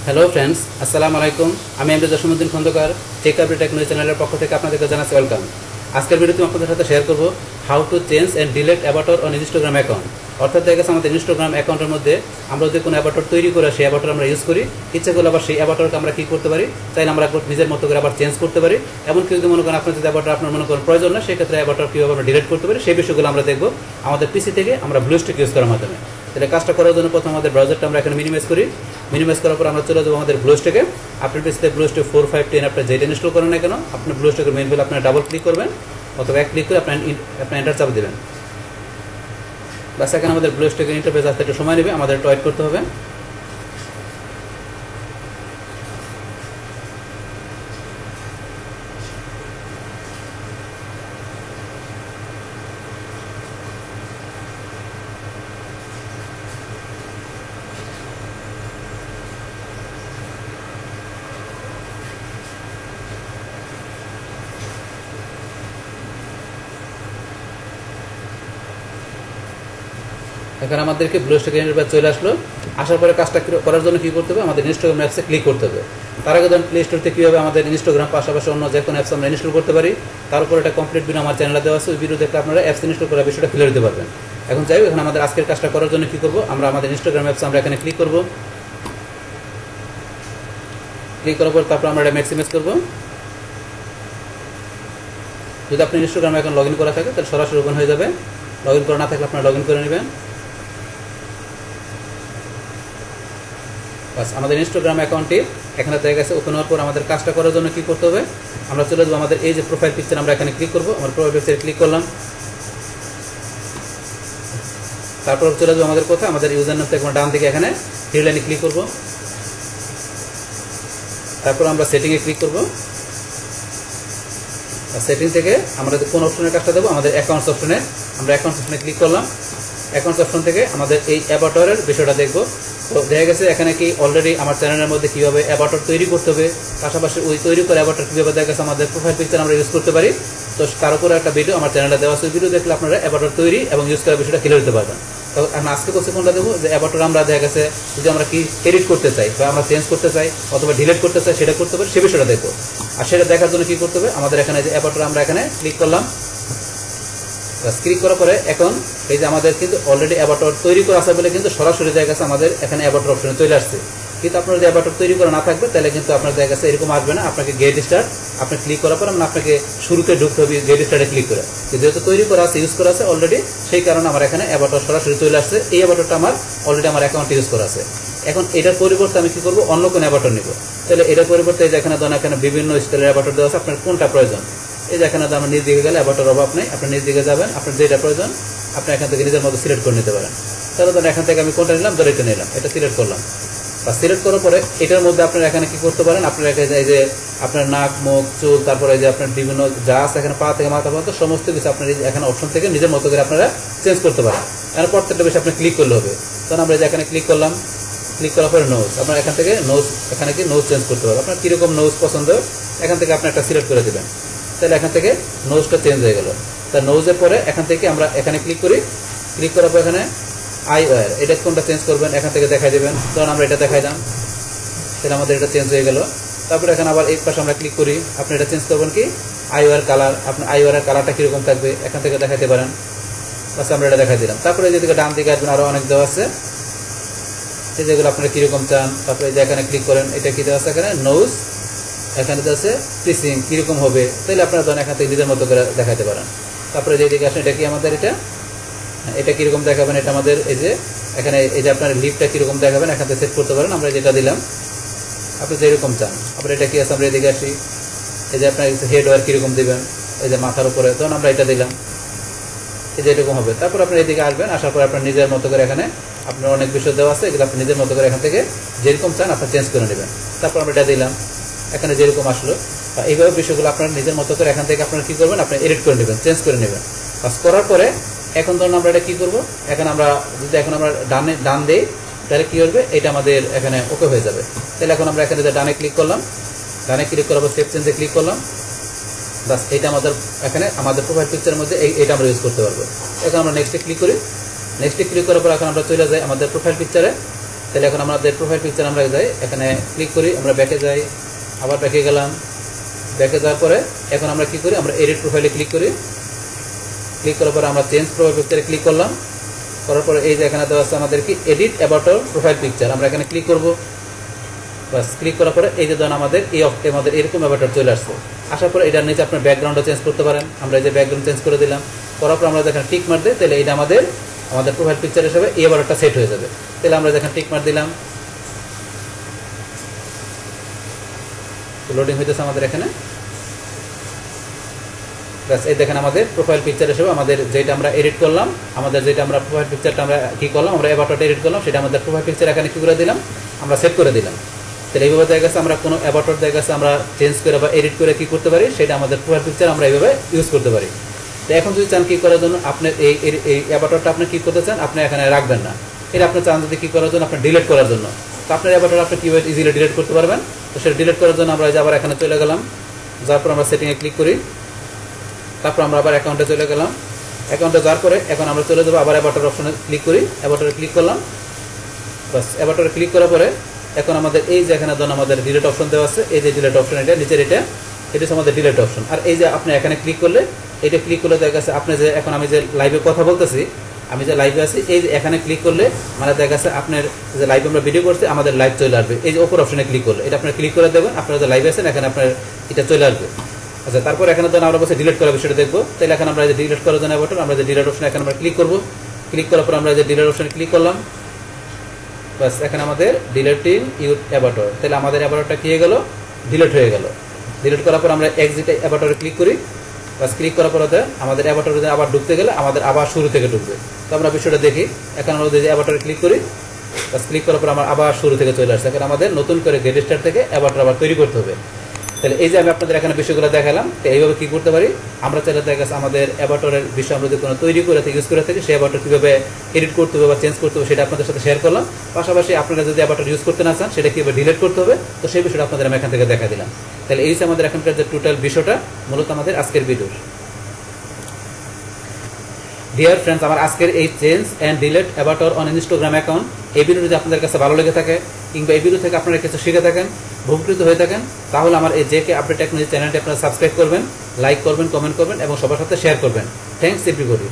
Hello friends, আসসালামু আলাইকুম। আমি MD Jasimuddin Khandakar tech update technology চ্যানেলের পক্ষ থেকে আপনাদেরকে জানাচ্ছি ওয়েলকাম। আজকের ভিডিওতে আমি আপনাদের সাথে শেয়ার করব how to change and delete Avatar on Instagram account. অর্থাৎ দেখা গেছে আমাদের ইনস্টাগ্রাম অ্যাকাউন্টের মধ্যে আমরা যদি কোনো অ্যাভাটার তৈরি করে সেই অ্যাভাটার আমরা ইউজ করি, ইচ্ছে করলে আবার সেই অ্যাভাটারকে আমরা কী করতে পারি, চাইলে আমরা নিজের মতো করে আবার চেঞ্জ করতে পারি। এমনকি যদি মনে করেন আপনার যদি অ্যাভাটার আপনার মনে করেন প্রয়োজন না, সেক্ষেত্রে অ্যাভাটার কীভাবে আমরা ডিলেট করতে পারি সেই বিষয়গুলো আমরা দেখব আমাদের পিসি থেকে আমরা ব্লুস্ট্যাক ইউজ করার মাধ্যমে। তাহলে কাজটা করার জন্য প্রথমে আমাদের ব্রাউজারটা আমরা এখানে মিনিমাইজ করি। মিনিমাইজ করার পর আমরা চলে যাবো আমাদের ব্লুস্ট্যাকে। আপনার পিসিতে ব্লুস্ট্যাক 4, 5, 10 আপনার যেটা ইনস্টল করেন না কেন, আপনার ব্লুস্ট্যাকের মেন ফেলে আপনার ডাবল ক্লিক করবেন অথবা এক ক্লিক করে আপনার এন্টার চাপ দেবেন। বাস এখানে আমাদের ব্লুস্ট্যাকের ইন্টারফেস আসতে একটু সময় নেবে, আমাদের একটু ওয়েট করতে হবে। এখানে আমাদেরকে ব্লুস্ট্যাক ইন্টারফেস চলে আসলো। আসার পরে কাজটা করার জন্য কী করতে হবে, আমাদের ইনস্টাগ্রাম অ্যাপসে ক্লিক করতে হবে। তার আগে ধরুন প্লে স্টোর থেকে কীভাবে আমাদের ইনস্টাগ্রাম পাশাপাশি অন্য যে কোনো অ্যাপস আমরা ইনস্টল করতে পারি, তার উপর একটা কমপ্লিট ভিডিও আমার চ্যানেলে দেওয়া আছে। ওই ভিডিও দেখলে আপনারা অ্যাপস ইনস্টল করার বিষয়টা ক্লিয়ার দিতে পারবেন। এখন যাই হোক, এখানে আমাদের আজকের কাজটা করার জন্য কী করবো, আমরা আমাদের ইনস্টাগ্রাম অ্যাপস আমরা এখানে ক্লিক করবো। ক্লিক করার পর তারপর আমরা এটা ম্যাক্সিমাইজ করবো। যদি আপনি ইনস্টাগ্রাম এখন লগ ইন করা থাকে তাহলে সরাসরি ওপেন হয়ে যাবে। লগ ইন করা না থাকলে আপনারা লগ ইন করে নেবেন। বাস আমাদের ইনস্টাগ্রাম অ্যাকাউন্টটি এখানে দেখা গেছে। ওপেন হওয়ার পর আমাদের কাজটা করার জন্য কী করতে হবে, আমরা চলে যাবো আমাদের এই যে প্রোফাইল পিকচার, আমরা এখানে ক্লিক করবো। আমার প্রোফাইল পিকচারে ক্লিক করলাম। তারপর চলে যাবো আমাদের কোথায়, আমাদের ইউজার নেম থেকে ডান দিকে এখানে থ্রি লাইনে ক্লিক করবো। তারপর আমরা সেটিংয়ে ক্লিক করবো। সেটিং থেকে আমরা কোন অপশনের কাজটা দেবো, আমাদের অ্যাকাউন্টস অপশনে। আমরা অ্যাকাউন্টস অপশনে ক্লিক করলাম। অ্যাকাউন্টস অপশন থেকে আমাদের এই অ্যাভাটারের বিষয়টা দেখবো। তো দেখা গেছে এখানে কি অলরেডি আমার চ্যানেলের মধ্যে কীভাবে অ্যাভাটার তৈরি করতে হবে, পাশাপাশি ওই তৈরি করে অ্যাভাটার কীভাবে দেখা গেছে আমাদের প্রোফাইল পিকচার আমরা ইউজ করতে পারি। তো তার উপরে একটা ভিডিও আমার চ্যানেলে দেওয়া আছে। ওই ভিডিও দেখলে আপনারা অ্যাভাটার তৈরি এবং ইউজ করার বিষয়টা ক্লিয়ার দিতে পারবেন। তো এখন আজকে কোর্সে কোনটা দেবো, যে অ্যাভাটার আমরা দেখা গেছে যদি আমরা কি এডিট করতে চাই বা আমরা চেঞ্জ করতে চাই অথবা ডিলিট করতে চাই, সেটা করতে পারি, সে বিষয়টা দেখবো। আর সেটা দেখার জন্য কী করতে হবে, আমাদের এখানে যে অ্যাভাটার আমরা এখানে ক্লিক করলাম। ক্লিক করার পরে এখন এই যে আমাদের কিন্তু অলরেডি অ্যাভাটার তৈরি করা আছে বলে কিন্তু সরাসরি দেখা গেছে আমাদের এখানে অ্যাভাটার অপশনে চলে আসছে। কিন্তু আপনার যদি অ্যাভাটার তৈরি করা না থাকবে তাহলে কিন্তু আপনার দেখা গেছে এরকম আসবে না। আপনাকে গেট স্টার্ট আপনি ক্লিক করার পর আপনাকে শুরুতে ঢুকতে হবে গেট স্টার্টে ক্লিক করে। যেহেতু তৈরি করা আছে, ইউজ করা আছে অলরেডি, সেই কারণে আমার এখানে অ্যাভাটার সরাসরি চলে আসছে। এই অ্যাভাটারটা আমার অলরেডি আমার অ্যাকাউন্টে ইউজ করা আছে। এখন এটার পরিবর্তে আমি কী করবো, অন্য কোনো অ্যাভাটার নিব। তাহলে এটার পরিবর্তে এই যে এখানে ধরুন এখানে বিভিন্ন স্টাইলের অ্যাভাটার দেওয়া আছে, আপনার কোনটা প্রয়োজন। এই যে এখানে আমার নিজ দিকে গেলে অ্যাভাটার অভাব নেই, আপনি নিজ দিকে যাবেন, আপনার যেটা প্রয়োজন আপনি এখান থেকে নিজের মতো সিলেক্ট করে নিতে পারেন। তাহলে ধরুন এখান থেকে আমি কোনটা নিলাম, ধরে এটা নিলাম, এটা সিলেক্ট করলাম। বা সিলেক্ট করার পরে এটার মধ্যে আপনারা এখানে কী করতে পারেন, আপনারা এই যে আপনার নাক, মুখ, চুল, তারপরে এই যে আপনার বিভিন্ন যা আছে এখানে পা থেকে মাথা পর্যন্ত সমস্ত কিছু আপনার এখানে অপশন থেকে নিজের মতো করে আপনারা চেঞ্জ করতে পারেন। এখানে প্রত্যেকটা বিষয় আপনি ক্লিক করলে হবে। তখন আমরা যে এখানে ক্লিক করলাম, ক্লিক করার পরে নোজ, আপনার এখান থেকে নোজ, এখানে কি নোজ চেঞ্জ করতে পারবেন। আপনার কীরকম নোজ পছন্দ এখান থেকে আপনি একটা সিলেক্ট করে দেবেন। তাহলে এখান থেকে নোজটা চেঞ্জ হয়ে গেল। তা নোজের পরে এখান থেকে আমরা এখানে ক্লিক করি। ক্লিক করার পর এখানে আই ওয়্যার, এটা কোনটা চেঞ্জ করবেন এখান থেকে দেখাই দেবেন। তখন আমরা এটা দেখাই দাম, তাহলে আমাদের এটা চেঞ্জ হয়ে গেল। তারপরে এখানে আবার এই পাশে আমরা ক্লিক করি, আপনি এটা চেঞ্জ করবেন কি আই ওয়্যার কালার, আপনার আই ওয়্যারের কালারটা কীরকম থাকবে এখান থেকে দেখাতে পারেন। বাস আমরা এটা দেখাই দিলাম। তারপরে যেদিকে ডান দিকে আসবেন আরও অনেক দেওয়া আছে, সেই যেগুলো আপনারা কীরকম চান। তারপরে যে এখানে ক্লিক করেন, এটা কী দেওয়া আছে এখানে নোজ, এখানে আছে প্রিসিং কীরকম হবে, তাহলে আপনারা ধরেন এখান থেকে নিজের মতো করে দেখাতে পারেন। তারপরে যেদিকে আসেন, এটা কি আমাদের এটা কীরকম দেখাবেন, এটা আমাদের এই যে এখানে এই যে আপনার লিপটা কীরকম দেখাবেন এখান থেকে সেট করতে পারেন। আমরা যেটা দিলাম আপনি যেরকম চান। তারপরে এটা কি আছে, আমরা এদিকে আসি, এই যে আপনার হেড ওয়্যার কীরকম দেবেন, এই যে মাথার উপরে, তখন আমরা এটা দিলাম, এই যে এরকম হবে। তারপর আপনি এদিকে আসবেন, আসার পরে আপনার নিজের মতো করে এখানে আপনার অনেক বিষয় দেওয়া আছে, এগুলো আপনি নিজের মতো করে এখান থেকে যেরকম চান আপনার চেঞ্জ করে নেবেন। তারপর আমরা এটা দিলাম, এখানে যেরকম আসলো। এইভাবে বিষয়গুলো আপনার নিজের মতো করে এখান থেকে আপনারা কী করবেন, আপনি এডিট করে নেবেন, চেঞ্জ করে নেবেন। কাজ করার পরে এখন ধরুন আমরা এটা কী করবো, এখন আমরা যদি এখন আমরা ডান দিই তাহলে কী করবে, এটা আমাদের এখানে ওকে হয়ে যাবে। তাহলে এখন আমরা এখানে ডানে ক্লিক করলাম, ডানে ক্লিক করার পর সেভ চেঞ্জে ক্লিক করলাম। বাস এটা আমাদের এখানে আমাদের প্রোফাইল পিকচারের মধ্যে এটা আমরা ইউজ করতে পারবো। এখন আমরা নেক্সটে ক্লিক করি। নেক্সটে ক্লিক করার পর এখন আমরা চলে যাই আমাদের প্রোফাইল পিকচারে। তাহলে এখন আমাদের প্রোফাইল পিকচার আমরা যাই, এখানে ক্লিক করি, আমরা ব্যাকে যাই, আবার ব্যাকে গেলাম। ব্যাকে যাওয়ার পরে এখন আমরা কি করি, আমরা এডিট প্রোফাইলে ক্লিক করি। ক্লিক করার পরে আমরা চেঞ্জ প্রোফাইল পিকচারে ক্লিক করলাম। করার পরে এই যে এখানে দেওয়া আছে আমাদের কি এডিট অ্যাবাউট প্রোফাইল পিকচার, আমরা এখানে ক্লিক করব। বাস ক্লিক করার পরে এই যে ধরুন আমাদের আমাদের এরকম অ্যাবাউটার চলে আসছে। আসার পরে এটার নিচে আপনার ব্যাকগ্রাউন্ডও চেঞ্জ করতে পারেন। আমরা এই যে ব্যাকগ্রাউন্ড চেঞ্জ করে দিলাম। করার পর আমরা যখন টিক মার দিই তাহলে এটা আমাদের প্রোফাইল পিকচার হিসেবে এই অ্যাবাউটারটা সেট হয়ে যাবে। তাহলে আমরা যখন টিক মার দিলাম, লোডিং হইতেছে আমাদের এখানে। ব্যাস এই দেখেন আমাদের প্রোফাইল পিকচার হিসেবে আমাদের যেটা আমরা এডিট করলাম, যেটা আমরা প্রোফাইল পিকচারটা আমরা কি করলাম, আমরা অ্যাবাউটারটা এডিট করলাম, সেটা আমাদের প্রোফাইল পিকচার এখানে কি করে দিলাম, আমরা সেট করে দিলাম। তাহলে এইভাবে দেখা গেছে আমরা কোনো অ্যাবাউটার দেখা গেছে আমরা চেঞ্জ করে বা এডিট করে কি করতে পারি, সেটা আমাদের প্রোফাইল পিকচার আমরা এইভাবে ইউজ করতে পারি। তো এখন যদি চান কি করার জন্য, আপনি এই অ্যাবাউটারটা আপনি কি করতে চান, আপনি এখানে রাখবেন না, এটা আপনি চান যদি কি করার জন্য, আপনি ডিলিট করার জন্য। তো আপনার অ্যাবাউটার আপনি কীভাবে ইজিলি ডিলিট করতে পারবেন। তো সেটা ডিলিট করার জন্য আমরা আবার এখানে চলে গেলাম। যার পর আমরা সেটিংয়ে ক্লিক করি। তারপর আমরা আবার অ্যাকাউন্টে চলে গেলাম। অ্যাকাউন্টে যাওয়ার পরে এখন আমরা চলে যাবো আবার অ্যাবাউটার অপশনে ক্লিক করি। অ্যাবাউটারে ক্লিক করলাম। বাস অ্যাবাউটারে ক্লিক করার পরে এখন আমাদের এই যে এখানে ধরুন আমাদের ডিলিট অপশন দেওয়া আছে, এই যে ডিলিট অপশন, এটা নিচের এটা হচ্ছে আমাদের ডিলিট অপশন। আর এই যে আপনি এখানে ক্লিক করলে, এটা ক্লিক করলে দেখা গেছে আপনি যে এখন আমি যে লাইভে কথা বলতেছি, আমি যে লাইভে আছি, এই যে এখানে ক্লিক করলে মানে দেখা গেছে আপনার যে লাইভে আমরা ভিডিও করছি, আমাদের লাইভ চলে আসবে। এই যে ওপর অপশনে ক্লিক করলে, এটা আপনার ক্লিক করে দেবেন, আপনারা যে লাইভে আছেন এখানে আপনার এটা চলে আসবে। আচ্ছা, তারপর এখানে ধরুন আমরা বলছি ডিলিট করার বিষয়টা দেখবো। তাহলে এখন আমরা যে ডিলিট করার জন্য অ্যাবাউটার, আমরা যে ডিলিট অপশনে এখানে আমরা ক্লিক করবো। ক্লিক করার পর আমরা যে ডিলিট অপশনে ক্লিক করলাম। বাস এখানে আমাদের ডিলিটিং ইউর অ্যাবাউটার, তাহলে আমাদের অ্যাবাউটারটা কি হয়ে গেল, ডিলিট হয়ে গেল। ডিলিট করার পর আমরা এক্সিট অ্যাবাউটারে ক্লিক করি। বাস ক্লিক করার পর আমাদের অ্যাবাউটারে আবার ঢুকতে গেলে আমাদের আবার শুরু থেকে ঢুকবে। তো আমরা বিষয়টা দেখি। এখন আমরা যে অ্যাবাউটারে ক্লিক করি, বাস ক্লিক করার পর আমার আবার শুরু থেকে চলে আসছে। এখন আমাদের নতুন করে গেট স্টার্ট থেকে অ্যাবাউটার আবার তৈরি করতে হবে। তাহলে এই যে আমি আপনাদের এখানে বিষয়গুলো দেখালাম, তো এইভাবে কি করতে পারি আমরা চাইলে দেখা গেছে আমাদের অ্যাবাউটারের বিষয় আমরা যদি কোনো তৈরি করে থাকি, ইউজ করে থাকি, সেই অ্যাবাউটার কীভাবে এডিট করতে হবে বা চেঞ্জ করতে হবে সেটা আপনাদের সাথে শেয়ার করলাম। পাশাপাশি আপনারা যদি অ্যাবাউটার ইউজ করতে না চান, সেটা কীভাবে ডিলিট করতে হবে, তো সেই বিষয়টা আপনাদের আমি এখান থেকে দেখা দিলাম। তাহলে এই হচ্ছে আমাদের এখানকার যে টোটাল বিষয়টা, মূলত আমাদের আজকের ভিডিও। ডিয়ার ফ্রেন্ডস, আমার আজকের এই চেঞ্জ অ্যান্ড ডিলিট অ্যাবাউটার অন ইনস্টাগ্রাম অ্যাকাউন্ট, এই ভিডিও যদি আপনাদের কাছে ভালো লেগে থাকে কিংবা এই ভিডিও থেকে আপনারা কিছু শিখে থাকেন, উপকৃত হয়ে থাকেন, তাহলে আমার এই জেকে আপডেট টেকনোলজি চ্যানেলটি আপনারা সাবস্ক্রাইব করবেন, লাইক করবেন, কমেন্ট করবেন এবং সবার সাথে শেয়ার করবেন। Thanks everybody.